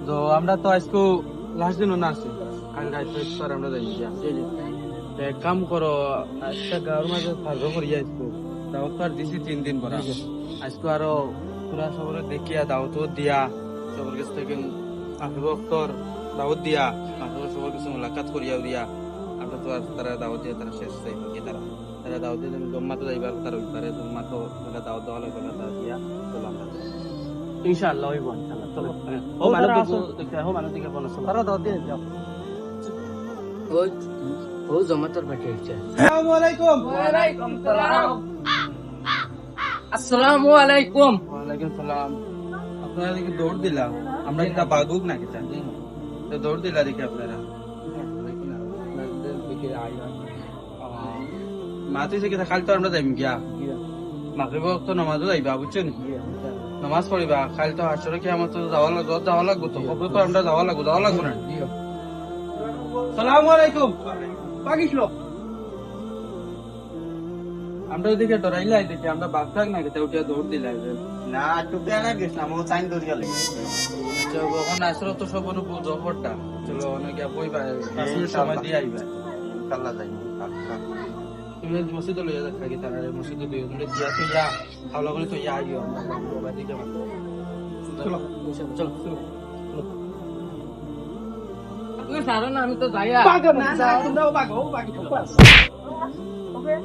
তো আমরা তো আজকে লাস্ট দিনও না আছি কাল রাইতে স্যার আমরা যাই এক কাম করো আজকে গাঁর মাঝে সার্ভে করিয়া আজকে দাওয়াত তো আর দিছি 3 দিন পর আজকে আরো পুরা সবরে দেখিয়া দাওয়াত দিয়া সবার কাছ থেকে আফিবক্তর দাওয়াত দিয়া আপনারা সবার কাছে মুলাকাত করিয়া দিয়া আমরা তো আর তারা দাওয়াত দিয়া তারা শেষ চাই কি তারা দাওয়াত দিয়ে জম্মা তো যাইবার তারা উইপারে জম্মা তো তারা দাওয়াত দেওয়া লাগবে না দাওয়াত দিয়া চলো আমরা ইনশাআল্লাহ হইব ইনশাআল্লাহ চলো ও মানুষ দিকে কোন তারা দাওয়াত দিয়ে যাও ও জমাতর বাকি হচ্ছে আসসালামু আলাইকুম ওয়া আলাইকুম সালাম আসসালামু আলাইকুম ওয়া আলাইকুম সালাম আপনারা কি দৌড় দিলা আমরা কি বাগুক না কি জানি তো দৌড় দিলা দেখি আপনারা মাতি থেকে কাল তো আমরা যাইম গিয়া মাগরিব তো নামাজও যাইবা বুঝছেন নামাজ পড়িবা কাল তো আসরে কি আমার তো যাওয়া লাগবে তো কবে তো আমরা যাওয়া লাগবে না আসসালামু আলাইকুম পাকিস আমরা ওদিকে ডরাইলাই দেখি আমরা বাঘ থাক না খেতে উঠিয়া দৌড় দিলাই না টুপিয়া না গেছ না মো চাইন দরিয়া লাগে ওখানে আসলে তো সব অনুভব জফরটা চলো অনেকে বইবা 5 মিনিট সময় দিয়ে আইবা কাল্লা যাই তুমি মসজিদে লইয়া থাকি তারা মসজিদে দিয়ে তুমি দিয়া তো ইয়া খাওয়া করে তো ইয়া আইও আমরা বাড়ি দিকে চলো চলো চলো তুমি সারো না আমি তো যাইয়া পাগো না না তোমরাও পাগো ওকে